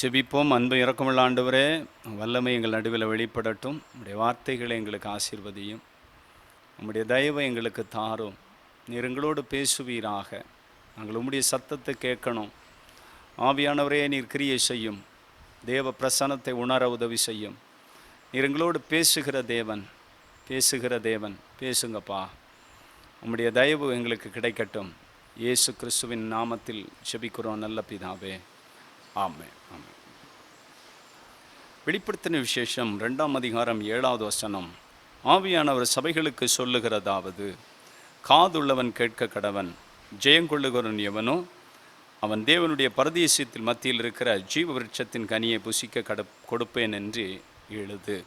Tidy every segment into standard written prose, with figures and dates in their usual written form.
ஜெபிப்போம். அன்பு இரக்கமுள்ள ஆண்டவரே, வல்லமை எங்கள் நடுவில் வெளிப்படட்டும். உம்முடைய வார்த்தைகளை எங்களுக்கு ஆசீர்வதியும். உம்முடைய தயவை எங்களுக்கு தாரும். நீர் எங்களோடு பேசுவீராக. நாங்கள் உம்முடைய சத்தத்தை கேட்கணும். ஆவியானவரே, நீர் கிரியை செய்யும். தேவ பிரசன்னத்தை உணர உதவி செய்யும். நீர் எங்களோடு பேசுகிற தேவன், பேசுங்கப்பா. உம்முடைய தயவு எங்களுக்கு கிடைக்கட்டும். இயேசு கிறிஸ்துவின் நாமத்தில் ஜெபிக்கிறோம் நல்ல பிதாவே, ஆமென். ஆமென். வெளிப்படுத்தின விசேஷம் 2ஆம் அதிகாரம் 7வது வசனம். ஆவியானவர் சபைகளுக்கு சொல்லுகிறதாவது, காதுள்ளவன் கேட்க கடவன். ஜெயங்கொள்ளுகிறவன் எவனோ அவன் தேவனுடைய பரதீசியத்தில் மத்தியில் இருக்கிற ஜீவ விருட்சத்தின் கனியை புசிக்க கொடுப்பேன் என்று எழுது.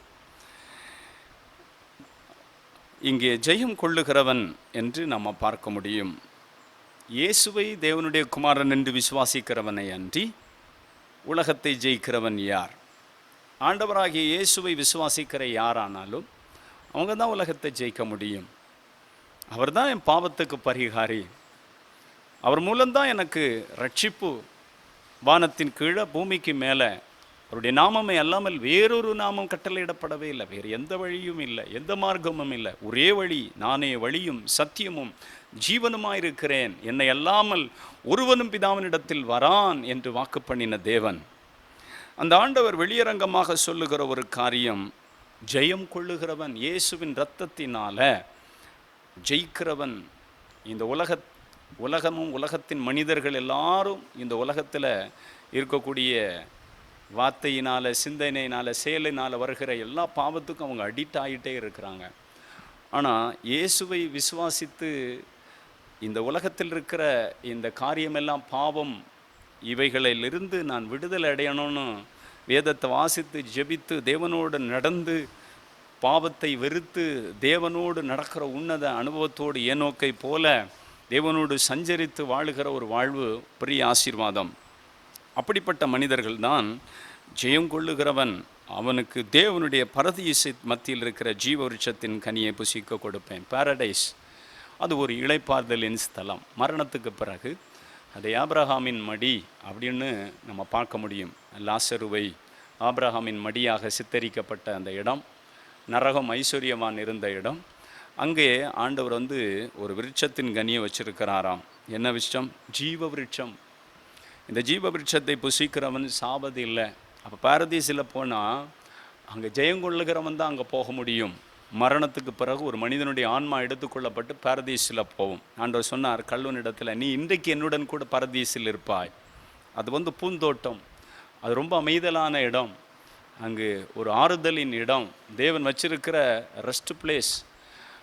இங்கே ஜெயம் கொள்ளுகிறவன் என்று நாம் பார்க்க முடியும். இயேசுவை தேவனுடைய குமாரன் என்று விசுவாசிக்கிறவனை அன்றி உலகத்தை ஜெயிக்கிறவன் யார்? ஆண்டவராகிய இயேசுவை விசுவாசிக்கிற யாரானாலும் அவங்க தான் உலகத்தை ஜெயிக்க முடியும். அவர் தான் என் பாவத்துக்கு பரிகாரி. அவர் மூலம்தான் எனக்கு ரட்சிப்பு. வானத்தின் கீழே பூமிக்கு மேலே அவருடைய நாமமே அல்லாமல் வேறொரு நாமம் கட்டளையிடப்படவே இல்லை. வேறு எந்த வழியும் இல்லை, எந்த மார்க்கமும் இல்லை. ஒரே வழி, நானே வழியும் சத்தியமும் ஜீவனுமாயிருக்கிறேன், என்னை அல்லாமல் ஒருவனும் பிதாவினிடத்தில் வரான் என்று வாக்கு பண்ணின தேவன். அந்த ஆண்டவர் வெளியரங்கமாக சொல்லுகிற ஒரு காரியம், ஜெயம் கொள்ளுகிறவன், இயேசுவின் இரத்தத்தினால ஜெயிக்கிறவன். இந்த உலகமும் உலகத்தின் மனிதர்கள் எல்லாரும் இந்த உலகத்தில் இருக்கக்கூடிய வார்த்தையினால், சிந்தனையினால், செயலினால் வருகிற எல்லா பாவத்துக்கும் அவங்க அடிக்ட் ஆகிட்டே இருக்கிறாங்க. ஆனால் இயேசுவை விசுவாசித்து இந்த உலகத்தில் இருக்கிற இந்த காரியமெல்லாம் பாவம், இவைகளிலிருந்து நான் விடுதலை அடையணும்னு வேதத்தை வாசித்து ஜெபித்து தேவனோடு நடந்து பாவத்தை வெறுத்து தேவனோடு நடக்கிற உன்னத அனுபவத்தோடு ஏனோக்கை போல தேவனோடு சஞ்சரித்து வாழுகிற ஒரு வாழ்வு பெரிய ஆசீர்வாதம். அப்படிப்பட்ட மனிதர்கள் தான் ஜெயம் கொள்ளுகிறவன். அவனுக்கு தேவனுடைய பரதீசு மத்தியில் இருக்கிற ஜீவ விருட்சத்தின் கனியை புசிக்க கொடுப்பேன். பாரடைஸ் அது ஒரு இளைப்பாறுதலின் ஸ்தலம். மரணத்துக்கு பிறகு அதை ஆபிரகாமின் மடி அப்படின்னு நம்ம பார்க்க முடியும். லாசருவை ஆபிரகாமின் மடியாக சித்தரிக்கப்பட்ட அந்த இடம், நரகம் ஐஸ்வர்யவான் இருந்த இடம். அங்கே ஆண்டவர் ஒரு விருட்சத்தின் கனியை வச்சிருக்கிறாராம். என்ன விருட்சம்? ஜீவ விருட்சம். இந்த ஜீவ விருட்சத்தை புசிக்கிறவன் சாவது இல்லை. அப்போ பாரதீசில் போனால் அங்கே ஜெயங்கொள்ளுகிறவன் தான் அங்கே போக முடியும். மரணத்துக்கு பிறகு ஒரு மனிதனுடைய ஆன்மா எடுத்துக்கொள்ளப்பட்டு பாரதீசில் போகும். ஆண்டவர் சொன்னார் கல்வனிடத்தில், நீ இன்றைக்கு என்னுடன் கூட பாரதீசில் இருப்பாய். அது பூந்தோட்டம், அது ரொம்ப அமைதலான இடம், அங்கு ஒரு ஆறுதலின் இடம், தேவன் வச்சிருக்கிற ரெஸ்ட் பிளேஸ்.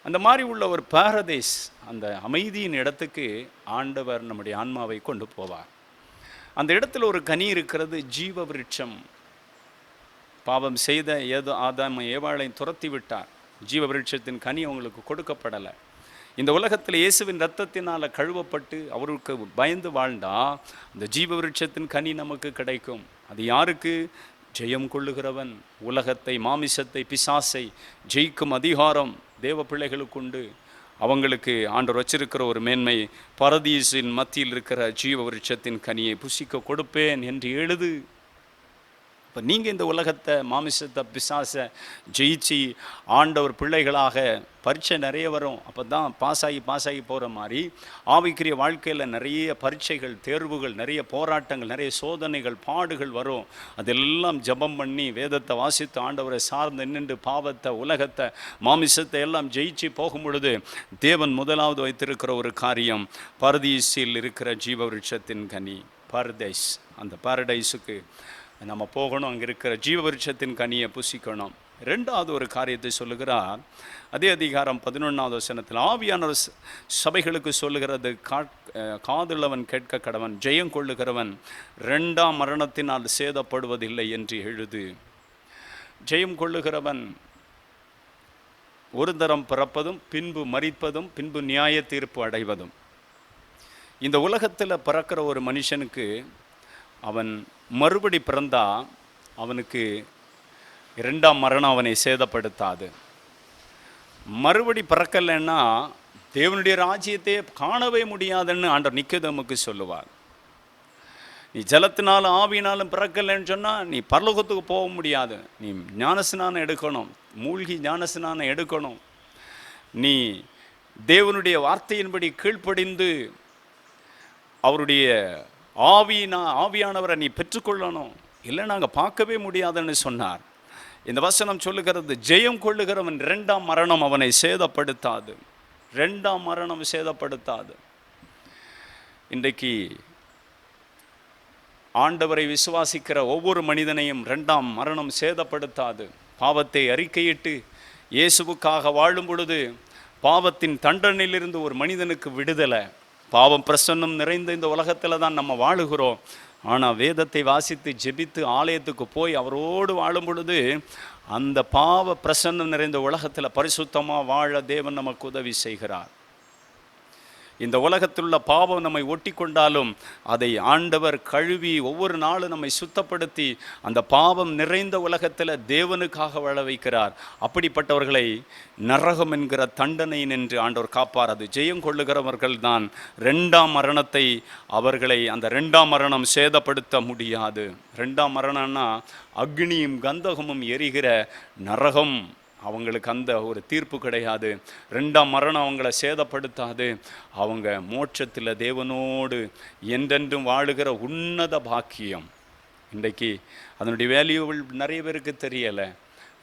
அந்த மாதிரி உள்ள ஒரு பாரதீஸ், அந்த அமைதியின் இடத்துக்கு ஆண்டவர் நம்முடைய ஆன்மாவை கொண்டு போவார். அந்த இடத்துல ஒரு கனி இருக்கிறது, ஜீவ விருட்சம். பாவம் செய்த ஆதாம் ஏவாளை துரத்தி விட்டார். ஜீவ விருட்சத்தின் கனி அவங்களுக்கு கொடுக்கப்படலை. இந்த உலகத்தில் இயேசுவின் இரத்தத்தினால் கழுவப்பட்டு அவருக்கு பயந்து வாழ்ந்தா அந்த ஜீவ விருட்சத்தின் கனி நமக்கு கிடைக்கும். அது யாருக்கு? ஜெயம் கொள்ளுகிறவன். உலகத்தை, மாமிசத்தை, பிசாசை ஜெயிக்கும் அதிகாரம் தேவ பிள்ளைகளுக்கு உண்டு. அவங்களுக்கு ஆண்டவர் வச்சிருக்கிற ஒரு மேன்மை, பரதீசின் மத்தியில் இருக்கிற ஜீவ விருட்சத்தின் கனியை புசிக்க கொடுப்பேன் என்று எழுது. இப்போ நீங்கள் இந்த உலகத்தை, மாமிசத்தை, பிசாசை ஜெயிச்சு ஆண்டவர் பிள்ளைகளாக பரீட்சை நிறைய வரும். அப்போ தான் பாஸ் ஆகி போகிற மாதிரி ஆவிக்குரிய வாழ்க்கையில் நிறைய பரீட்சைகள், தேர்வுகள், நிறைய போராட்டங்கள், நிறைய சோதனைகள், பாடுகள் வரும். அதெல்லாம் ஜெபம் பண்ணி வேதத்தை வாசித்து ஆண்டவரை சார்ந்து நின்று பாவத்தை, உலகத்தை, மாமிசத்தை எல்லாம் ஜெயிச்சு போகும் பொழுது தேவன் முதலாவது வைத்திருக்கிற ஒரு காரியம், பரதீசில் இருக்கிற ஜீவ விருட்சத்தின் கனி, பாரடைஸ். அந்த பாரடைஸுக்கு நம்ம போகணும், அங்கே இருக்கிற ஜீவ விருட்சத்தின் கனியை புசிக்கணும். ரெண்டாவது ஒரு காரியத்தை சொல்லுகிறார், அதே அதிகாரம் 11வது வசனத்தில். ஆவியானவர் சபைகளுக்கு சொல்லுகிறது, காதுள்ளவன் கேட்க கடவன். ஜெயம் கொள்ளுகிறவன் 2ஆம் மரணத்தினால் சேதப்படுவதில்லை என்று எழுது. ஜெயம் கொள்ளுகிறவன் ஒரு தரம் பிறப்பதும் பின்பு மரிப்பதும் பின்பு நியாய தீர்ப்பு அடைவதும். இந்த உலகத்தில் பிறக்கிற ஒரு மனுஷனுக்கு அவன் மறுபடி பிறந்தா அவனுக்கு 2ஆம் மரணம் அவனை சேதப்படுத்தாது. மறுபடி பிறக்கலைன்னா தேவனுடைய ராஜ்யத்தை காணவே முடியாதுன்னு ஆண்டவர் நிக்கோதேமுக்கு சொல்லுவார். நீ ஜலத்தினாலும் ஆவியினாலும் பிறக்கலைன்னு சொன்னால் நீ பரலோகத்துக்கு போக முடியாது. நீ ஞானஸ்நானம் எடுக்கணும், மூழ்கி ஞானஸ்நானம் எடுக்கணும். நீ தேவனுடைய வார்த்தையின்படி கீழ்ப்படிந்து அவருடைய ஆவியானவரை நீ பெற்றுக்கொள்ளணும், இல்லை நாங்கள் பார்க்கவே முடியாதுன்னு சொன்னார். இந்த வசனம் சொல்லுகிறது, ஜெயம் கொள்ளுகிறவன் 2ஆம் மரணம் அவனை சேதப்படுத்தாது. 2ஆம் மரணம் சேதப்படுத்தாது. இன்றைக்கு ஆண்டவரை விசுவாசிக்கிற ஒவ்வொரு மனிதனையும் 2ஆம் மரணம் சேதப்படுத்தாது. பாவத்தை அறிக்கையிட்டு இயேசுவுக்காக வாழும் பொழுது பாவத்தின் தண்டனையிலிருந்து ஒரு மனிதனுக்கு விடுதலை. பாவம் பிரசன்னம் நிறைந்த இந்த உலகத்தில் தான் நம்ம வாழுகிறோம். ஆனால் வேதத்தை வாசித்து ஜெபித்து ஆலயத்துக்கு போய் அவரோடு வாழும் பொழுது அந்த பாவ பிரசன்னம் நிறைந்த உலகத்தில் பரிசுத்தமாக வாழ தேவன் நமக்கு உதவி செய்கிறார். இந்த உலகத்திலுள்ள பாவம் நம்மை ஒட்டி கொண்டாலும் அதை ஆண்டவர் கழுவி ஒவ்வொரு நாளும் நம்மை சுத்தப்படுத்தி அந்த பாவம் நிறைந்த உலகத்தில் தேவனுக்காக வாழ வைக்கிறார். அப்படிப்பட்டவர்களை நரகம் என்கிற தண்டனை நின்று ஆண்டவர் காப்பார். அது ஜெயம் கொள்ளுகிறவர்கள் தான் 2ஆம் மரணத்தை அவர்களை அந்த 2ஆம் மரணம் சேதப்படுத்த முடியாது. 2ஆம் மரணம்னா அக்னியும் கந்தகமும் எரிகிற நரகம். அவங்களுக்கு அந்த ஒரு தீர்ப்பு கிடையாது. 2ஆம் மரணம் அவங்கள சேதப்படுத்தாது. அவங்க மோட்சத்தில் தேவனோடு என்றென்றும் வாழுகிற உன்னத பாக்கியம். இன்றைக்கு அதனுடைய வேல்யூவில் நிறைய பேருக்கு தெரியலை.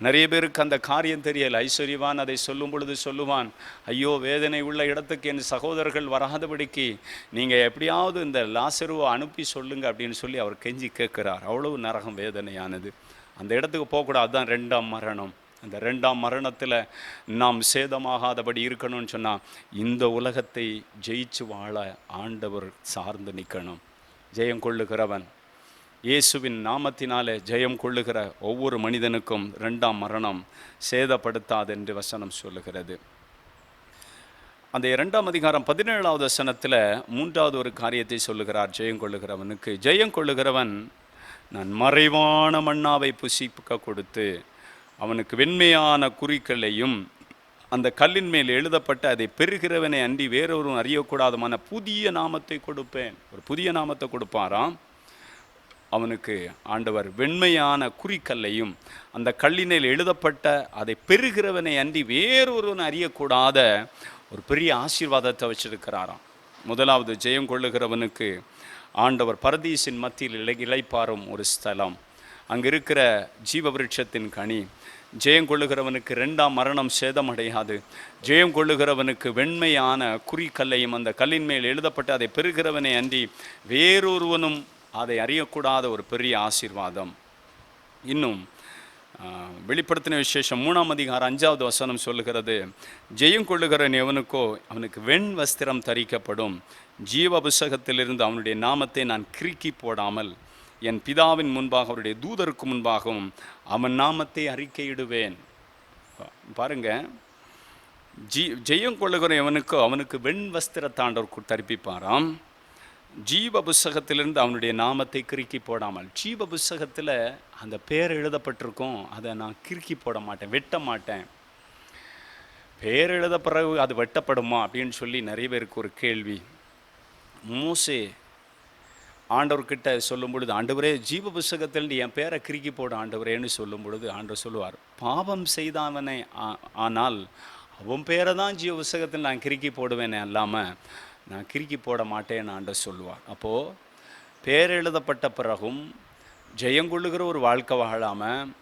நிறைய பேருக்கு அந்த காரியம் தெரியலை. ஐஸ்வர்யவான் அதை சொல்லும் பொழுது சொல்லுவான், ஐயோ வேதனை உள்ள இடத்துக்கு என் சகோதரர்கள் வராதபடிக்கு நீங்கள் எப்படியாவது இந்த லாசருவை அனுப்பி சொல்லுங்க அப்படின்னு சொல்லி அவர் கெஞ்சி கேட்குறார். அவ்வளவு நரகம் வேதனையானது. அந்த இடத்துக்கு போகக்கூடாது. அதுதான் 2ஆம் மரணம். அந்த 2ஆம் மரணத்தில் நாம் சேதமாகாதபடி இருக்கணும்னு சொன்னால் இந்த உலகத்தை ஜெயிச்சு வாழ ஆண்டவர் சார்ந்து நிற்கணும். ஜெயம் கொள்ளுகிறவன் இயேசுவின் நாமத்தினாலே ஜெயம் கொள்ளுகிற ஒவ்வொரு மனிதனுக்கும் 2ஆம் மரணம் சேதப்படுத்தாது என்று வசனம் சொல்லுகிறது. அந்த 2ஆம் அதிகாரம் 17வது வசனத்தில் 3வது ஒரு காரியத்தை சொல்லுகிறார். ஜெயம் கொள்ளுகிறவனுக்கு, ஜெயம் கொள்ளுகிறவன் நான் மறைவான மன்னாவை புசிக்க கொடுத்து அவனுக்கு வெண்மையான குறிக்கல்லையும் அந்த கல்லின் மேல் எழுதப்பட்ட அதை பெறுகிறவனை அன்றி வேறொரும் அறியக்கூடாதமான புதிய நாமத்தை கொடுப்பேன். ஒரு புதிய நாமத்தை கொடுப்பாராம். அவனுக்கு ஆண்டவர் வெண்மையான குறிக்கல்லையும் அந்த கல்லினில் எழுதப்பட்ட அதை பெறுகிறவனை அன்றி வேறொருவன் அறியக்கூடாத ஒரு பெரிய ஆசீர்வாதத்தை வச்சிருக்கிறாராம். முதலாவது ஜெயம் கொள்ளுகிறவனுக்கு ஆண்டவர் பரதீசின் மத்தியில் இளைப்பாறும் ஒரு ஸ்தலம், அங்கே இருக்கிற ஜீவ விருட்சத்தின் கனி. ஜெயம் கொள்ளுகிறவனுக்கு 2ஆம் மரணம் சேதமடையாது. ஜெயம் கொள்ளுகிறவனுக்கு வெண்மையான குறிக்கல்லையும் அந்த கல்லின் மேல் எழுதப்பட்டு அதை பெறுகிறவனை அன்றி வேறொருவனும் அதை அறியக்கூடாத ஒரு பெரிய ஆசீர்வாதம். இன்னும் வெளிப்படுத்தின விசேஷம் 3ஆம் அதிகாரம் 5வது வசனம் சொல்லுகிறது, ஜெயம் கொள்ளுகிறவன் எவனுக்கோ அவனுக்கு வெண் வஸ்திரம் தரிக்கப்படும். ஜீவ புஸ்தகத்திலிருந்து அவனுடைய நாமத்தை நான் கிறுக்கி போடாமல் என் பிதாவின் முன்பாக அவருடைய தூதருக்கு முன்பாகவும் அவன் நாமத்தை அறிக்கையிடுவேன். பாருங்க, ஜெயம் கொள்ளுகிற எவனுக்கோ அவனுக்கு வெண் வஸ்திரத்தாண்டவர் தரிப்பிப்பாராம். ஜீவ புஸ்தகத்திலிருந்து அவனுடைய நாமத்தை கிறுக்கி போடாமல். ஜீவ புஸ்தகத்தில் அந்த பேர் எழுதப்பட்டிருக்கும், அதை நான் கிறுக்கி போட மாட்டேன், வெட்ட மாட்டேன். பேர் எழுத பிறகு அது வெட்டப்படுமா அப்படின்னு சொல்லி நிறைய பேருக்கு ஒரு கேள்வி. மோசே ஆண்டவர்கிட்ட சொல்லும் பொழுது, ஆண்டவரே ஜீவ புஸ்தகத்திலிருந்து என் பேரை கிறுக்கி போட ஆண்டவரேன்னு சொல்லும் பொழுது ஆண்டவர் சொல்லுவார், பாவம் செய்தவனை ஆனால் அவன் பேரை தான் ஜீவ புஸ்தகத்தில் நான் கிறுக்கி போடுவேனே அல்லாமல் நான் கிறுக்கி போட மாட்டேன்னு ஆண்டவர் சொல்லுவார். அப்போது பேர் எழுதப்பட்ட பிறகும் ஜெயங்கொள்ளுகிற ஒரு வாழ்க்கை வாழாமல்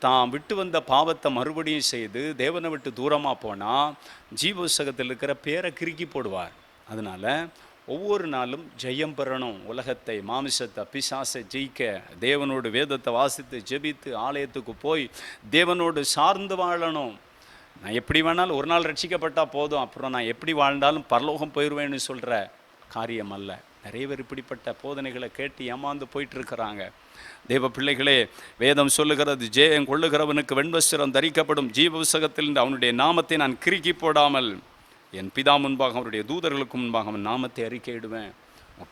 தான் விட்டு வந்த பாவத்தை மறுபடியும் செய்து தேவனை விட்டு தூரமாக போனால் ஜீவ புஸ்தகத்தில் இருக்கிற பேரை கிறுக்கி போடுவார். அதனால் ஒவ்வொரு நாளும் ஜெயம் பெறணும். உலகத்தை, மாமிசத்தை, பிசாசை ஜெயிக்க தேவனோடு வேதத்தை வாசித்து ஜெபித்து ஆலயத்துக்கு போய் தேவனோடு சார்ந்து வாழணும். நான் எப்படி வேணாலும் ஒரு நாள் ரட்சிக்கப்பட்டால் போதும், அப்புறம் நான் எப்படி வாழ்ந்தாலும் பரலோகம் போயிடுவேன்னு சொல்கிற காரியம் அல்ல. நிறைய பேர் இப்படிப்பட்ட போதனைகளை கேட்டு ஏமாந்து போயிட்டுருக்கிறாங்க. தேவ பிள்ளைகளே, வேதம் சொல்லுகிறது, ஜெயம் கொள்ளுகிறவனுக்கு வெண்வஸ்திரம் தரிக்கப்படும். ஜீவ புஸ்தகத்தில் அவனுடைய நாமத்தை நான் கிறுக்கி போடாமல் என் பிதா முன்பாக அவருடைய தூதர்களுக்கு முன்பாக அவன் நாமத்தை அறிக்கையிடுவேன்.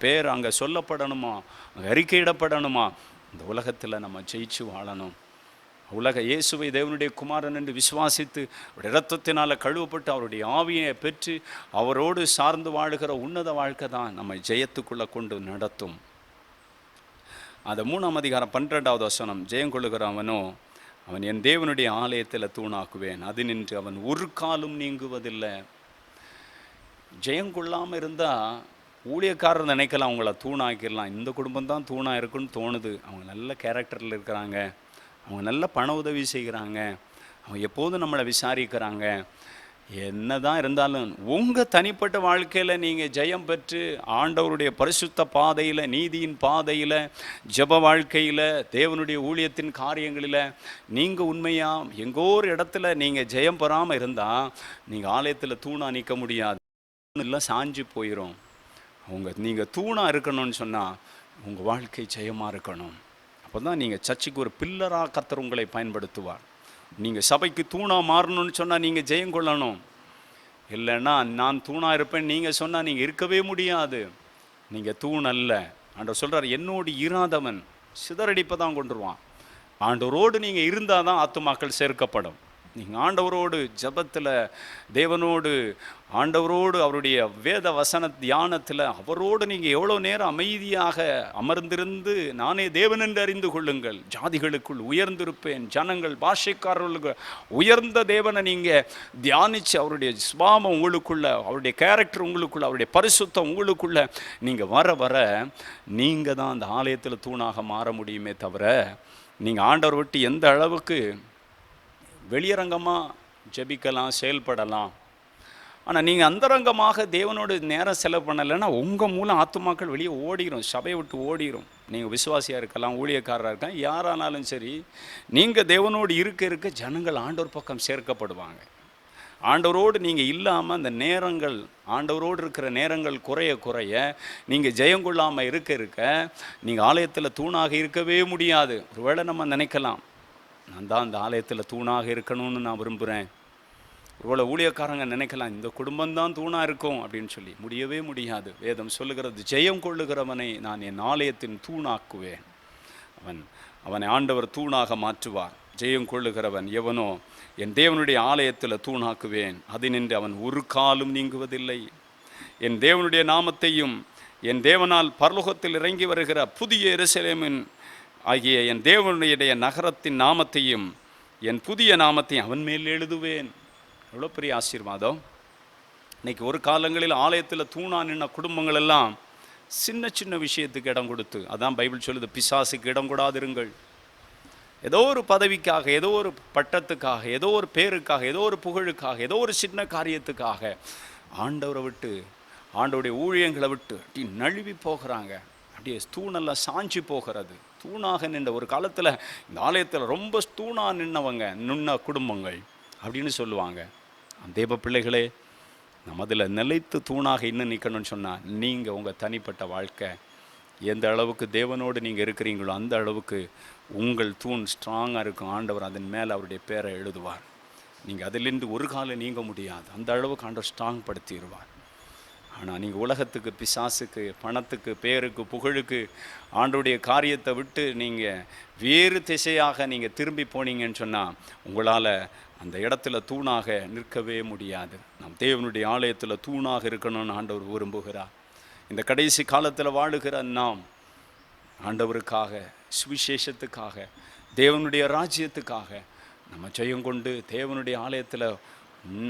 பேர் அங்கே சொல்லப்படணுமா, அங்கே அறிக்கையிடப்படணுமா? இந்த உலகத்தில் நம்ம ஜெயிச்சு வாழணும். இயேசுவை தேவனுடைய குமாரன் என்று விசுவாசித்து அவருடைய இரத்தத்தினால் கழுவப்பட்டு அவருடைய ஆவியை பெற்று அவரோடு சார்ந்து வாழுகிற உன்னத வாழ்க்கை தான் நம்ம ஜெயத்துக்குள்ளே கொண்டு நடத்தும். அந்த 3ஆம் அதிகாரம் 12வது வசனம், ஜெயம் கொள்ளுகிறவனோ அவன் என் தேவனுடைய ஆலயத்தில் தூணாக்குவேன், அது நின்று அவன் ஒரு காலும் நீங்குவதில்லை. ஜெயம் கொள்ளாமல் இருந்தால் ஊழியக்காரர் நினைக்கலாம் அவங்கள தூணாக்கிடலாம், இந்த குடும்பம் தான் தூணாக இருக்குன்னு தோணுது. அவங்க நல்ல கேரக்டரில் இருக்கிறாங்க, அவங்க நல்ல பண உதவி செய்கிறாங்க, அவங்க எப்போதும் நம்மளை விசாரிக்கிறாங்க. என்ன தான் இருந்தாலும் உங்கள் தனிப்பட்ட வாழ்க்கையில் நீங்கள் ஜெயம் பெற்று ஆண்டவருடைய பரிசுத்த பாதையில், நீதியின் பாதையில், ஜெப வாழ்க்கையில், தேவனுடைய ஊழியத்தின் காரியங்களில் நீங்கள் உண்மையாக எங்கோ ஒரு இடத்துல நீங்கள் ஜெயம் பெறாமல் இருந்தால் நீங்கள் ஆலயத்தில் தூணாக நிற்க முடியாது, இல்லை சாஞ்சு போயிடும். நீங்கள் தூணாக இருக்கணும்னு சொன்னால் உங்கள் வாழ்க்கை ஜெயமாக இருக்கணும். அப்போ தான் நீங்கள் சர்ச்சுக்கு ஒரு பில்லராக கர்த்தர் உங்களை பயன்படுத்துவார். நீங்கள் சபைக்கு தூணாக மாறணும்னு சொன்னால் நீங்கள் ஜெயம் கொள்ளணும். இல்லைன்னா நான் தூணாக இருப்பேன் நீங்கள் சொன்னால் நீங்கள் இருக்கவே முடியாது. நீங்கள் தூண் அல்ல. ஆண்டவர் சொல்கிறார், என்னோடு இராதவன் சிதறடிப்பை தான் கொண்டுருவான். ஆண்டவரோடு நீங்கள் இருந்தால் தான் ஆத்துமாக்கள் சேர்க்கப்படும். நீங்கள் ஆண்டவரோடு ஜபத்தில், தேவனோடு, ஆண்டவரோடு, அவருடைய வேத வசன தியானத்தில் அவரோடு நீங்கள் எவ்வளோ நேரம் அமைதியாக அமர்ந்திருந்து, நானே தேவன் என்று அறிந்து கொள்ளுங்கள், ஜாதிகளுக்குள் உயர்ந்திருப்பேன், ஜனங்கள் பாஷைக்காரர்களுக்கு உயர்ந்த தேவனை நீங்கள் தியானித்து அவருடைய சுபாவம் உங்களுக்குள்ள, அவருடைய கேரக்டர் உங்களுக்குள்ள, அவருடைய பரிசுத்தம் உங்களுக்குள்ள நீங்கள் வர வர நீங்கள் தான் அந்த ஆலயத்தில் தூணாக மாற முடியுமே தவிர, நீங்கள் ஆண்டவர் விட்டு எந்த அளவுக்கு வெளியரங்கமாக ஜெபிக்கலாம், செயல்படலாம், ஆனால் நீங்கள் அந்தரங்கமாக தேவனோடு நேரம் செலவு பண்ணலைன்னா உங்கள் மூலம் ஆத்துமாக்கள் வெளியே ஓடிடும், சபையை விட்டு ஓடிடும். நீங்கள் விசுவாசியாக இருக்கலாம், ஊழியக்காரராக இருக்கலாம், யாரானாலும் சரி, நீங்கள் தேவனோடு இருக்க ஜனங்கள் ஆண்டவர் பக்கம் சேர்க்கப்படுவாங்க. ஆண்டவரோடு நீங்கள் இல்லாமல் அந்த நேரங்கள், ஆண்டவரோடு இருக்கிற நேரங்கள் குறைய நீங்கள் ஜெயம் கொள்ளாமல் இருக்க நீங்கள் ஆலயத்தில் தூணாக இருக்கவே முடியாது. ஒருவேளை நம்ம நினைக்கலாம், நான் தான் இந்த ஆலயத்தில் தூணாக இருக்கணும்னு நான் விரும்புகிறேன். ஒருவேளை ஊழியக்காரங்க நினைக்கலாம், இந்த குடும்பம்தான் தூணாக இருக்கும் அப்படின்னு சொல்லி. முடியவே முடியாது. வேதம் சொல்லுகிறது, ஜெயம் கொள்ளுகிறவனை நான் என் ஆலயத்தின் தூணாக்குவேன். அவனை ஆண்டவர் தூணாக மாற்றுவார். ஜெயம் கொள்ளுகிறவன் எவனோ என் தேவனுடைய ஆலயத்தில் தூணாக்குவேன், அது நின்று அவன் ஒரு காலும் நீங்குவதில்லை. என் தேவனுடைய நாமத்தையும் என் தேவனால் பரலோகத்தில் இறங்கி வருகிற புதிய எருசலேமின் ஆகிய என் தேவனுடைய நகரத்தின் நாமத்தையும் என் புதிய நாமத்தையும் அவன் மேல் எழுதுவேன். எவ்வளோ பெரிய ஆசீர்வாதம். இன்னைக்கு ஒரு காலங்களில் ஆலயத்தில் தூணா நின்ன குடும்பங்கள் எல்லாம் சின்ன சின்ன விஷயத்துக்கு இடம் கொடுத்து, அதான் பைபிள் சொல்லுது, பிசாசுக்கு இடம் கொடாதிருங்கள். ஏதோ ஒரு பதவிக்காக, ஏதோ ஒரு பட்டத்துக்காக, ஏதோ ஒரு பேருக்காக, ஏதோ ஒரு புகழுக்காக, ஏதோ ஒரு சின்ன காரியத்துக்காக ஆண்டவரை விட்டு, ஆண்டவருடைய ஊழியங்களை விட்டு அப்படி நழுவி போகிறாங்க. அப்படியே தூணெல்லாம் சாஞ்சி போகிறது. தூணாக நின்ற ஒரு காலத்தில் இந்த ஆலயத்தில் ரொம்ப தூணாக நின்ன குடும்பங்கள் அப்படின்னு சொல்லுவாங்க. தேவ பிள்ளைகளே, நம்ம அதில் நிலைத்து தூணாக இன்னும் நிற்கணும்னு சொன்னால், நீங்கள் உங்கள் தனிப்பட்ட வாழ்க்கை எந்த அளவுக்கு தேவனோடு நீங்கள் இருக்கிறீங்களோ அந்த அளவுக்கு உங்கள் தூண் ஸ்ட்ராங்காக இருக்கும். ஆண்டவர் அதன் மேலே அவருடைய பேரை எழுதுவார். நீங்கள் அதிலிருந்து ஒரு காலம் நீங்க முடியாது. அந்த அளவுக்கு ஆண்டவர் ஸ்ட்ராங் படுத்திடுவார். ஆனால் நீங்கள் உலகத்துக்கு, பிசாசுக்கு, பணத்துக்கு, பேருக்கு, புகழுக்கு, ஆண்டவருடைய காரியத்தை விட்டு நீங்கள் வேறு திசையாக நீங்கள் திரும்பி போனீங்கன்னு சொன்னால் உங்களால் அந்த இடத்துல தூணாக நிற்கவே முடியாது. நாம் தேவனுடைய ஆலயத்தில் தூணாக இருக்கணும்னு ஆண்டவர் விரும்புகிறார். இந்த கடைசி காலத்தில் வாழுகிற நாம் ஆண்டவருக்காக, சுவிசேஷத்துக்காக, தேவனுடைய ராஜ்யத்துக்காக நம்ம ஜெயம் கொண்டு தேவனுடைய ஆலயத்தில்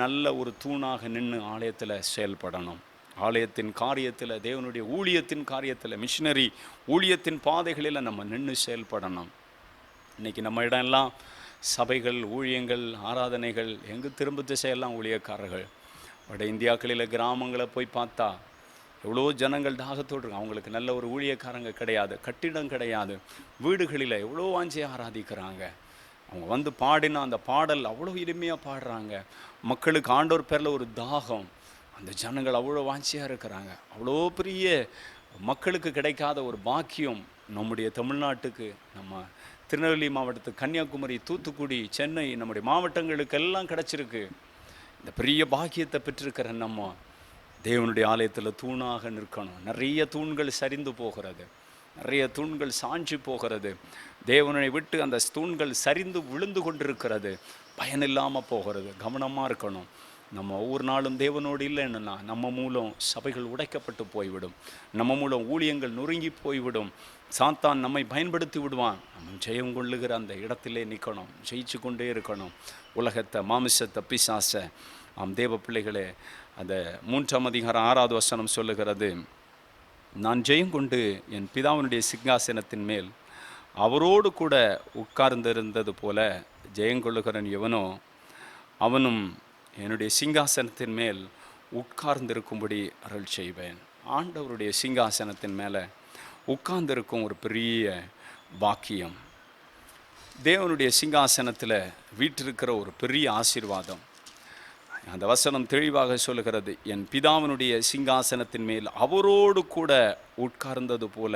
நல்ல ஒரு தூணாக நின்று ஆலயத்தில் செயல்படணும். ஆலயத்தின் காரியத்தில், தேவனுடைய ஊழியத்தின் காரியத்தில், மிஷினரி ஊழியத்தின் பாதைகளில் நம்ம நின்று செயல்படணும். இன்றைக்கி நம்ம இடம் எல்லாம் சபைகள், ஊழியங்கள், ஆராதனைகள், எங்கு திரும்ப திசையெல்லாம் ஊழியக்காரர்கள். வட இந்தியாக்களில் கிராமங்களை போய் பார்த்தா எவ்வளோ ஜனங்கள் தாகத்தோடு இருக்கு. அவங்களுக்கு நல்ல ஒரு ஊழியக்காரங்க கிடையாது, கட்டிடம் கிடையாது. வீடுகளில் எவ்வளோ வாஞ்சியாக ஆராதிக்கிறாங்க. அவங்க வந்து பாடினா அந்த பாடல் அவ்வளோ இனிமையாக பாடுறாங்க. மக்களுக்கு ஆண்டவர் பேரில் ஒரு தாகம். அந்த ஜனங்கள் அவ்வளோ வாஞ்சியாக இருக்கிறாங்க. அவ்வளோ பெரிய மக்களுக்கு கிடைக்காத ஒரு பாக்கியம் நம்முடைய தமிழ்நாட்டுக்கு, நம்ம திருநெல்வேலி மாவட்டத்துக்கு, கன்னியாகுமரி, தூத்துக்குடி, சென்னை, நம்முடைய மாவட்டங்களுக்கெல்லாம் கிடச்சிருக்கு. இந்த பெரிய பாக்கியத்தை பெற்றிருக்கிற நம்ம தேவனுடைய ஆலயத்தில் தூணாக நிற்கணும். நிறைய தூண்கள் சரிந்து போகிறது, நிறைய தூண்கள் சாஞ்சி போகிறது. தேவனை விட்டு அந்த தூண்கள் சரிந்து விழுந்து கொண்டிருக்கிறது. பயனில்லாமல் போகிறது. கவனமாக இருக்கணும். நம்ம ஒவ்வொரு நாளும் தேவனோடு இல்லைன்னா நம்ம மூலம் சபைகள் உடைக்கப்பட்டு போய்விடும், நம்ம மூலம் ஊழியங்கள் நொறுங்கி போய்விடும், சாத்தான் நம்மை பயன்படுத்தி விடுவான். நம்ம ஜெயம் கொள்ளுகிற அந்த இடத்திலே நிற்கணும், ஜெயிச்சு கொண்டே இருக்கணும். உலகத்தை, மாமிசத்தை, பிசாசை. தேவ பிள்ளைகளே, அந்த 3ஆம் அதிகாரம் 6வது வசனம் சொல்லுகிறது, நான் ஜெயம் கொண்டு என் பிதாவினுடைய சிங்காசனத்தின் மேல் அவரோடு கூட உட்கார்ந்திருந்தது போல ஜெயங்கொள்ளுகிறன் எவனோ அவனும் என்னுடைய சிங்காசனத்தின் மேல் உட்கார்ந்திருக்கும்படி அருள் செய்வேன். ஆண்டவருடைய சிங்காசனத்தின் மேலே உட்கார்ந்திருக்கும் ஒரு பெரிய பாக்கியம், தேவனுடைய சிங்காசனத்தில் வீற்றிருக்கிற ஒரு பெரிய ஆசீர்வாதம். அந்த வசனம் தெளிவாக சொல்லுகிறது, என் பிதாவினுடைய சிங்காசனத்தின் மேல் அவரோடு கூட உட்கார்ந்தது போல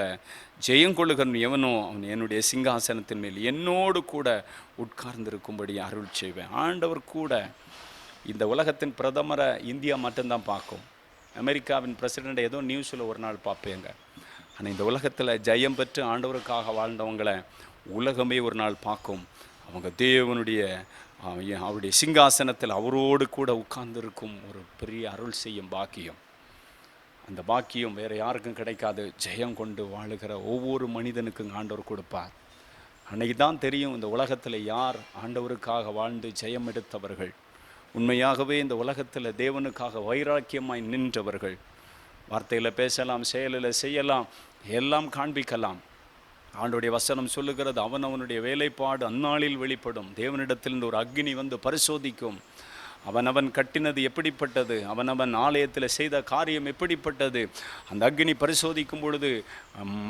ஜெயங்கொள்ளுகிறன் எவனோ அவன் என்னுடைய சிங்காசனத்தின் மேல் என்னோடு கூட உட்கார்ந்திருக்கும்படி அருள் செய்வேன். ஆண்டவர் கூட. இந்த உலகத்தின் பிரதமரை இந்தியா மட்டும்தான் பார்க்கும், அமெரிக்காவின் பிரசிடெண்ட் ஏதோ நியூஸில் ஒரு நாள் பார்ப்பேங்க. ஆனால் இந்த உலகத்தில் ஜெயம் பெற்று ஆண்டவருக்காக வாழ்ந்தவங்களை உலகமே ஒரு நாள் பார்க்கும். அவங்க தேவனுடைய அவருடைய சிங்காசனத்தில் அவரோடு கூட உட்கார்ந்திருக்கும் ஒரு பெரிய அருள் செய்யும் பாக்கியம். அந்த பாக்கியம் வேறு யாருக்கும் கிடைக்காது. ஜெயம் கொண்டு வாழுகிற ஒவ்வொரு மனிதனுக்கும் ஆண்டவர் கொடுப்பார். அன்னைக்கு தான் தெரியும் இந்த உலகத்தில் யார் ஆண்டவருக்காக வாழ்ந்து ஜெயம் எடுத்தவர்கள், உண்மையாகவே இந்த உலகத்தில் தேவனுக்காக வைராக்கியமாய் நின்றவர்கள். வார்த்தையில் பேசலாம், செயலில் செய்யலாம், எல்லாம் காண்பிக்கலாம். ஆண்டோடைய வசனம் சொல்லுகிறது, அவனுடைய வேலைப்பாடு அந்நாளில் வெளிப்படும். தேவனிடத்திலிருந்து ஒரு அக்னி வந்து பரிசோதிக்கும். அவன் கட்டினது எப்படிப்பட்டது, அவன் ஆலயத்தில் செய்த காரியம் எப்படிப்பட்டது. அந்த அக்னி பரிசோதிக்கும் பொழுது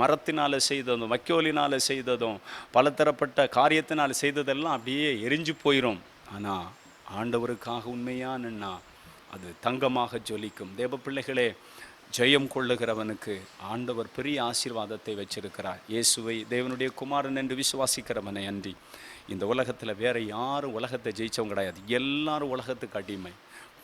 மரத்தினால் செய்ததும் வைக்கோலினால் செய்ததும் பலதரப்பட்ட காரியத்தினால் செய்ததெல்லாம் அப்படியே எரிஞ்சு போயிடும். ஆனால் ஆண்டவருக்காக உண்மையானா அது தங்கமாக ஜொலிக்கும். தேவ பிள்ளைகளே, ஜெயம் கொள்ளுகிறவனுக்கு ஆண்டவர் பெரிய ஆசீர்வாதத்தை வச்சிருக்கிறார். இயேசுவை தேவனுடைய குமாரன் என்று விசுவாசிக்கிறவனை அன்றி இந்த உலகத்தில் வேறு யாரும் உலகத்தை ஜெயித்தவங்க கிடையாது. எல்லாரும் உலகத்துக்கு அடிமை,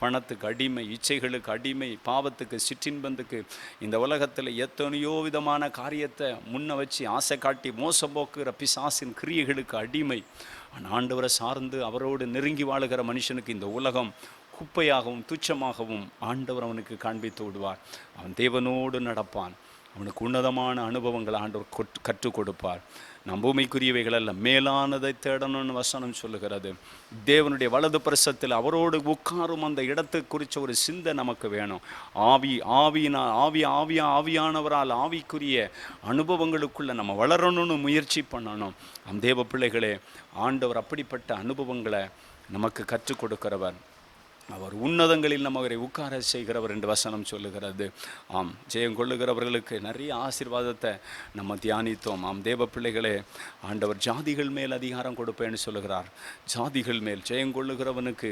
பணத்துக்கு அடிமை, இச்சைகளுக்கு அடிமை, பாவத்துக்கு, சிற்றின்பத்துக்கு. இந்த உலகத்தில் எத்தனையோ விதமான காரியத்தை முன்ன வச்சு ஆசை காட்டி மோசம் போக்குகிற பிசாசின் கிரியைகளுக்கு அடிமை. ஆண்டவரை சார்ந்து அவரோடு நெருங்கி வாழுகிற மனுஷனுக்கு இந்த உலகம் குப்பையாகவும் துச்சமாகவும் ஆண்டவர் அவனுக்கு காண்பித்து விடுவார். அவன் தேவனோடு நடப்பான். அவனுக்கு உன்னதமான அனுபவங்களை ஆண்டவர் கற்றுக் கொடுப்பார். நம் பூமிக்குரியவைகள் அல்ல, மேலானதை தேடணும்னு வசனம் சொல்லுகிறது. தேவனுடைய வலது பிரசத்தில் அவரோடு உட்காரும் அந்த இடத்தை குறித்த ஒரு சிந்தை நமக்கு வேணும். ஆவியானவரால் ஆவிக்குரிய அனுபவங்களுக்குள்ள நம்ம வளரணும்னு முயற்சி பண்ணணும். தேவ பிள்ளைகளே, ஆண்டவர் அப்படிப்பட்ட அனுபவங்களை நமக்கு கற்றுக் கொடுக்கிறவர். அவர் உன்னதங்களில் நம்ம அவரை உட்கார செய்கிறவர் என்று வசனம் சொல்லுகிறது. ஜெயம் கொள்ளுகிறவர்களுக்கு நிறைய ஆசீர்வாதத்தை நம்ம தியானித்தோம். தேவ பிள்ளைகளே, ஆண்டவர் ஜாதிகள் மேல் அதிகாரம் கொடுப்பேன்னு சொல்லுகிறார். ஜாதிகள் மேல் ஜெயம் கொள்ளுகிறவனுக்கு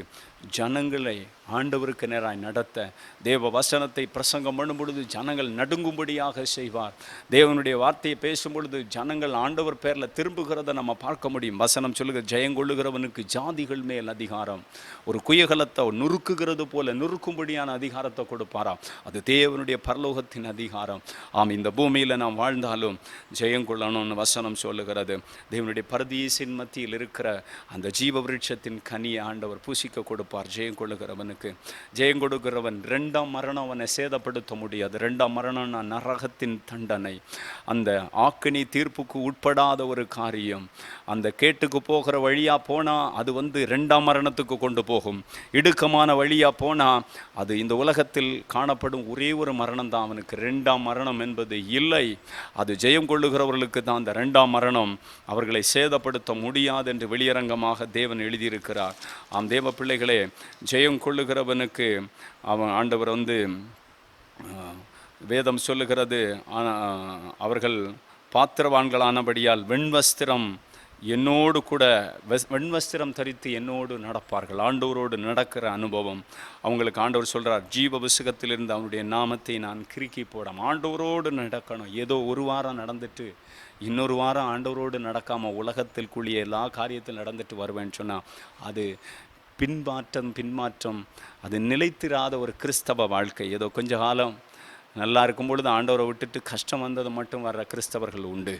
ஜனங்களை ஆண்டவருக்கு நேராய் நடத்த, தேவ வசனத்தை பிரசங்கம் பண்ணும் பொழுது ஜனங்கள் நடுங்கும்படியாக செய்வார். தேவனுடைய வார்த்தையை பேசும் பொழுது ஜனங்கள் ஆண்டவர் பேரில் திரும்புகிறத நம்ம பார்க்க முடியும். வசனம் சொல்லுகிற ஜெயம் கொள்ளுகிறவனுக்கு ஜாதிகள் மேல் அதிகாரம், ஒரு குயகலத்தை நுறுக்குகிறது போல நுறுக்கும்படியான அதிகாரத்தை கொடுப்பாராம். அது தேவனுடைய பரலோகத்தின் அதிகாரம். இந்த பூமியில் நாம் வாழ்ந்தாலும் ஜெயம் கொள்ளணும்னு வசனம் சொல்லுகிறது. தேவனுடைய பரதீசின் மத்தியில் இருக்கிற அந்த ஜீவ விருட்சத்தின் கனியை ஆண்டவர் பூசிக்க கொடுப்பார். ஜெயம் கொள்ளுகிறவனுக்கு. ஜெயம் கொடுக்கிறவன் 2ஆம் மரணம் அவனை சேதப்படுத்த முடியாது. 2ஆம் மரணம்னா நரகத்தின் தண்டனை, அந்த ஆக்கினி தீர்ப்புக்கு உட்படாத ஒரு காரியம். அந்த கேட்டுக்கு போகிற வழியா போனா அது 2ஆம் மரணத்துக்கு கொண்டு போகும். இடுக்கமான வழியா போனா அது இந்த உலகத்தில் காணப்படும் ஒரே ஒரு மரணம் தான் அவனுக்கு. 2ஆம் மரணம் என்பது இல்லை. அது ஜெயம் கொள்ளுகிறவர்களுக்கு தான் அந்த 2ஆம் மரணம். அவர்களை சேதப்படுத்த முடியாது என்று வெளியரங்கமாக தேவன் எழுதியிருக்கிறார். தேவ பிள்ளைகளே, ஜெயம் கொள்ளுகிறவனுக்கு அவன் ஆண்டவர் வேதம் சொல்லுகிறது, அவர்கள் பாத்திரவான்களானபடியால் வெண்வஸ்திரம் என்னோடு கூட வெண்வஸ்திரம் தரித்து என்னோடு நடப்பார்கள். ஆண்டவரோடு நடக்கிற அனுபவம் அவங்களுக்கு ஆண்டவர் சொல்கிறார். ஜீவ புஸ்தகத்திலிருந்து அவனுடைய நாமத்தை நான் கிறுக்கி போடாம ஆண்டவரோடு நடக்கணும். ஏதோ ஒரு வாரம் நடந்துட்டு இன்னொரு வாரம் ஆண்டவரோடு நடக்காமல் உலகத்தில் கூடிய எல்லா காரியத்தில் நடந்துட்டு வருவேன்னு சொன்னால் அது பின்மாற்றம், அது நிலைத்திராத ஒரு கிறிஸ்தவ வாழ்க்கை. ஏதோ கொஞ்ச காலம் நல்லா இருக்கும் பொழுது ஆண்டவரை விட்டுட்டு கஷ்டம் வந்தது மட்டும் வர்ற கிறிஸ்தவர்கள் உண்டு.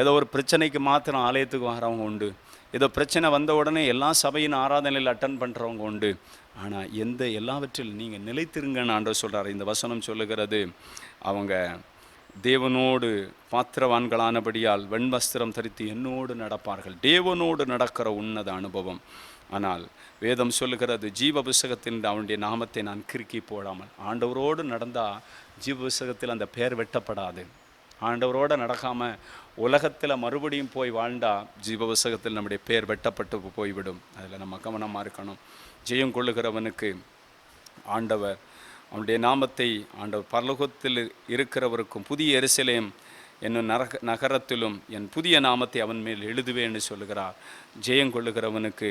ஏதோ ஒரு பிரச்சனைக்கு மாத்திரம் ஆலயத்துக்கு வரவங்க உண்டு. ஏதோ பிரச்சனை வந்த உடனே எல்லா சபையின் ஆராதனையில் அட்டன் பண்ணுறவங்க உண்டு. ஆனால் எல்லாவற்றிலும் நீங்கள் நிலைத்திருங்கன்னு ஆண்டவர் சொல்கிறார். இந்த வசனம் சொல்லுகிறது, அவங்க தேவனோடு பாத்திரவான்களானபடியால் வெண்வஸ்திரம் தரித்து என்னோடு நடப்பார்கள். தேவனோடு நடக்கிற உன்னத அனுபவம். ஆனால் வேதம் சொல்லுகிறது, ஜீவ புஸ்தகத்தின் அவனுடைய நாமத்தை நான் கிறுக்கி போடாமல். ஆண்டவரோடு நடந்தால் ஜீவ புஸ்தகத்தில் அந்த பெயர் வெட்டப்படாது. ஆண்டவரோடு நடக்காமல் உலகத்தில் மறுபடியும் போய் வாழ்ந்தா ஜீவ புஸ்தகத்தில் நம்முடைய பெயர் வெட்டப்பட்டு போய்விடும். அதில் நம்ம கவனமாக இருக்கணும். ஜெயம் கொள்ளுகிறவனுக்கு ஆண்டவர் அவனுடைய நாமத்தை, ஆண்டவர் பரலோகத்தில் இருக்கிறவருக்கும் புதிய எருசலேம் என்னும் நகரத்திலும் என் புதிய நாமத்தை அவன் மேல் எழுதுவேன்னு சொல்லுகிறார். ஜெயம் கொள்ளுகிறவனுக்கு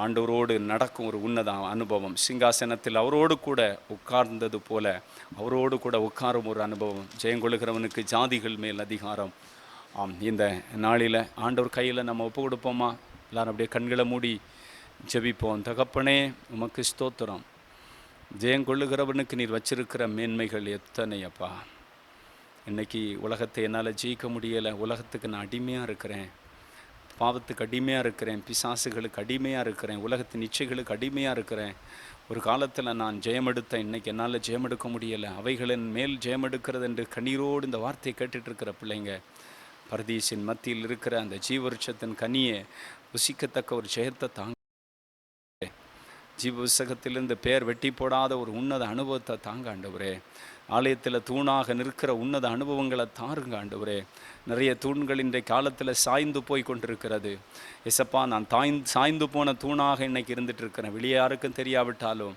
ஆண்டவரோடு நடக்கும் ஒரு உன்னத அனுபவம். சிங்காசனத்தில் அவரோடு கூட உட்கார்ந்தது போல அவரோடு கூட உட்காரும் ஒரு அனுபவம். ஜெயம் கொள்ளுகிறவனுக்கு ஜாதிகள் மேல் அதிகாரம். ஆம், இந்த நாளில் ஆண்டவர் கையில் நம்ம ஒப்பு கொடுப்போமா? எல்லாரும் அப்படியே கண்களை மூடி ஜெபிப்போம். தகப்பனே, உமக்கு ஸ்தோத்திரம். ஜெயங்கொள்ளுகிறவனுக்கு நீர் வச்சிருக்கிற மேன்மைகள் எத்தனை அப்பா. இன்றைக்கி உலகத்தை என்னால் ஜெயிக்க முடியலை. உலகத்துக்கு நான் அடிமையாக இருக்கிறேன், பாவத்துக்கு அடிமையாக இருக்கிறேன், பிசாசுகளுக்கு அடிமையாக இருக்கிறேன், உலகத்தின் இச்சைகளுக்கு அடிமையாக இருக்கிறேன். ஒரு காலத்தில் நான் ஜெயமெடுத்தேன், இன்றைக்கி என்னால் ஜெயமெடுக்க முடியலை. அவைகளின் மேல் ஜெயமெடுக்கிறது என்று கண்ணீரோடு இந்த வார்த்தையை கேட்டுட்ருக்கிற பிள்ளைங்க, பரதீசின் மத்தியில் இருக்கிற அந்த ஜீவருட்சத்தின் கனியை ருசிக்கத்தக்க ஒரு ஜெயத்தை தாங்க. ஜீவ புஸ்தகத்திலிருந்து பெயர் வெட்டி போடாத ஒரு உன்னத அனுபவத்தை தாங்க ஆண்டவரே. ஆலயத்தில் தூணாக நிற்கிற உன்னத அனுபவங்களை தாருங்க ஆண்டவரே. நிறைய தூண்கள் இன்றைய காலத்தில் சாய்ந்து போய் கொண்டிருக்கிறது. எசப்பா, நான் சாய்ந்து போன தூணாக இன்றைக்கி இருந்துட்டு இருக்கிறேன். வெளியே யாருக்கும் தெரியாவிட்டாலும்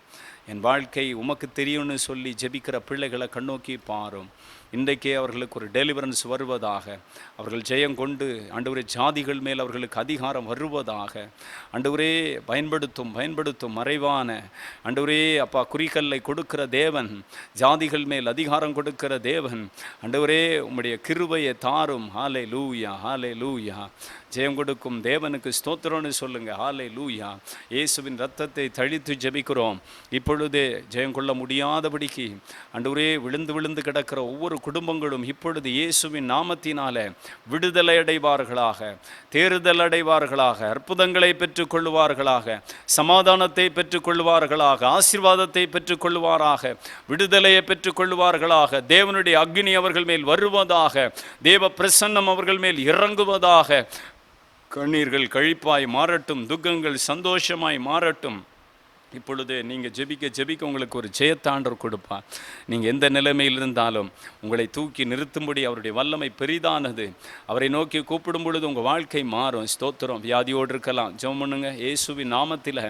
என் வாழ்க்கை உமக்கு தெரியும்னு சொல்லி ஜெபிக்கிற பிள்ளைகளை கண்ணோக்கி பாரும். இன்றைக்கே அவர்களுக்கு ஒரு டெலிவரன்ஸ் வருவதாக, அவர்கள் ஜெயம் கொண்டு ஆண்டவரே ஜாதிகள் மேல் அவர்களுக்கு அதிகாரம் வருவதாக. ஆண்டவரே பயன்படுத்தும் மறைவான ஆண்டவரே அப்பா, குறிக்கல்லை கொடுக்கிற தேவன், ஜாதிகள் மேல் அதிகாரம் கொடுக்கிற தேவன். ஆண்டவரே உம்முடைய கிருபையை தாரும். ஹாலே லூயா, ஹாலே லூயா. ஜெயம் கொடுக்கும் தேவனுக்கு ஸ்தோத்திரம்னு சொல்லுங்க. ஹாலே லூயா. இயேசுவின் ரத்தத்தை தழித்து ஜெபிக்கிறோம். இப்பொழுதே ஜெயம் கொள்ள முடியாதபடிக்கு ஆண்டவரே விழுந்து கிடக்கிற ஒவ்வொரு குடும்பங்களும் இப்பொழுது இயேசுவின் நாமத்தினால விடுதலை அடைவார்களாக, தேறுதல் அடைவார்களாக, அற்புதங்களை பெற்றுக்கொள்வார்களாக, சமாதானத்தை பெற்றுக்கொள்வார்களாக, ஆசீர்வாதத்தை பெற்றுக்கொள்வாராக, விடுதலையை பெற்றுக்கொள்வார்களாக. தேவனுடைய அக்னி அவர்கள் மேல் வருவதாக, தேவ பிரசன்னம் அவர்கள் மேல் இறங்குவதாக. கண்ணீர்கள் கழிப்பாய் மாறட்டும், துக்கங்கள் சந்தோஷமாய் மாறட்டும். இப்பொழுது நீங்கள் ஜெபிக்க உங்களுக்கு ஒரு ஜெயத்தாண்டர் கொடுப்பார். நீங்கள் எந்த நிலைமையில் இருந்தாலும் உங்களை தூக்கி நிறுத்தும்படி அவருடைய வல்லமை பெரிதானது. அவரை நோக்கி கூப்பிடும் பொழுது உங்கள் வாழ்க்கை மாறும். ஸ்தோத்திரம். வியாதியோடு இருக்கலாம், ஜெபம் பண்ணுங்க. இயேசுவின் நாமத்தில்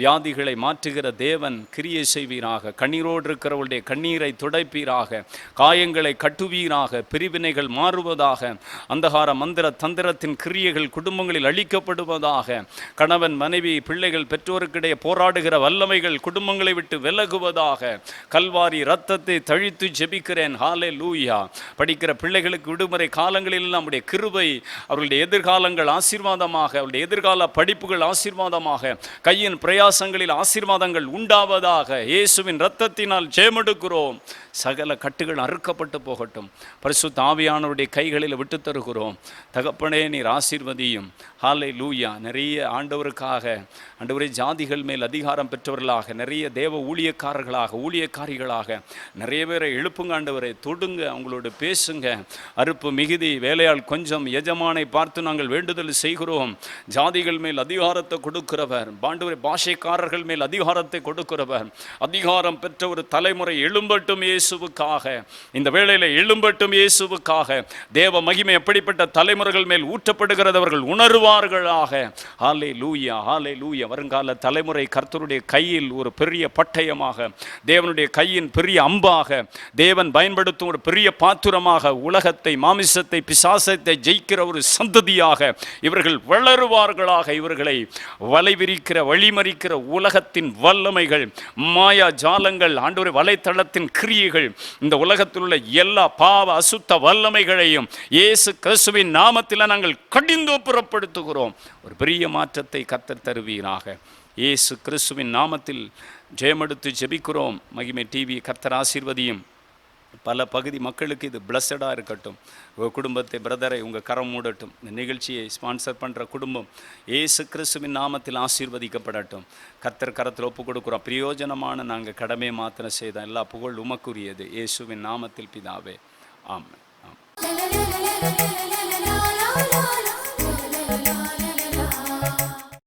வியாதிகளை மாற்றுகிற தேவன் கிரியை செய்வீராக. கண்ணீரோடு இருக்கிறவருடைய கண்ணீரை துடைப்பீராக, காயங்களை கட்டுவீராக, பிரிவினைகள் மாறுவதாக, அந்தகார மந்திர தந்திரத்தின் கிரியைகள் குடும்பங்களில் அழிக்கப்படுவதாக, கணவன் மனைவி பிள்ளைகள் பெற்றோருக்கிடையே போராடுகிற வல்லமைகள் குடும்பங்களை விட்டு விலகுவதாக. கல்வாரி ரத்தத்தை தழித்து ஜெபிக்கிறேன். ஹாலே லூயா. படிக்கிற பிள்ளைகளுக்கு விடுமுறை காலங்களில் நம்முடைய கிருபை, அவர்களுடைய எதிர்காலங்கள் ஆசீர்வாதமாக, அவருடைய எதிர்கால படிப்புகள் ஆசீர்வாதமாக, கையின் பிரயாசங்களில் ஆசீர்வாதங்கள் உண்டாவதாக. இயேசுவின் ரத்தத்தினால் ஜெயமெடுக்கிறோம். சகல கட்டுகள் அறுக்கப்பட்டு போகட்டும். பரிசுத்த ஆவியானவருடைய கைகளில் விட்டு தருகிறோம். தகப்பனே, நீர் ஆசீர்வதியும். ஹாலே லூயா. நிறைய ஆண்டவருக்காக, ஆண்டவரே ஜாதிகள் மேல் அதிகாரம் பெற்றவர்களாக, நிறைய தேவ ஊழியக்காரர்களாக, ஊழியக்காரிகளாக நிறைய பேரை எழுப்புங்க ஆண்டவரை. தொடுங்க, அவங்களோட பேசுங்க. அறுப்பு மிகுதி, வேலையால் கொஞ்சம், எஜமானை பார்த்து நாங்கள் வேண்டுதல் செய்கிறோம். ஜாதிகள் மேல் அதிகாரத்தை கொடுக்கிறவர், ஆண்டவரே பாஷைக்காரர்கள் மேல் அதிகாரத்தை கொடுக்கிறவர். அதிகாரம் பெற்ற ஒரு தலைமுறை எழும்பட்டும் இயேசுவுக்காக. இந்த வேளையில் எழும்பட்டும் இயேசுவுக்காக. தேவ மகிமை எப்படிப்பட்ட தலைமுறைகள் மேல் ஊற்றப்படுகிறவர்கள் உணர்வார்களாக. ஹாலே லூயா, ஹாலே லூயா. வருங்கால தலைமுறை கர்த்தருடைய கையில் ஒரு பெரிய பட்டயமாக, தேவனுடைய கையின் பெரிய அம்பாக, தேவன் பயன்படுத்தும் ஒரு பெரிய பாத்திரமாக, உலகத்தை, மாமிசத்தை, பிசாசத்தை ஜெயிக்கிற ஒரு சந்ததியாக இவர்கள் வளருவார்களாக. இவர்களை வலைவிரிக்கிற, வழிமறிக்கிற உலகத்தின் வல்லமைகள், மாயா ஜாலங்கள், ஆண்டவரே வலைத்தளத்தின் கிரியைகள், இந்த உலகத்தில் உள்ள எல்லா பாவ அசுத்த வல்லமைகளையும் இயேசு கிறிஸ்துவின் நாமத்தில் நாங்கள் கடிந்து புறப்படுத்துகிறோம். ஒரு பெரிய மாற்றத்தை கர்த்தர் தருவீராக. இயேசு கிறிஸ்துவின் நாமத்தில் ஜெயமெடுத்து ஜெபிக்கிறோம். மகிமை டிவி கர்த்தர் ஆசீர்வதியும். பல பகுதி மக்களுக்கு இது பிளஸடாக இருக்கட்டும். உங்கள் குடும்பத்தை, பிரதரை உங்கள் கரம் மூடட்டும். இந்த நிகழ்ச்சியை ஸ்பான்சர் பண்ணுற குடும்பம் இயேசு கிறிஸ்துவின் நாமத்தில் ஆசீர்வதிக்கப்படட்டும். கர்த்தர் கரத்தில் ஒப்பு கொடுக்குறோம். பிரயோஜனமான நாங்கள் கடமையை மாத்திரம் செய்த எல்லா புகழ் உமக்குரியது. இயேசுவின் நாமத்தில் பிதாவே, ஆமென்.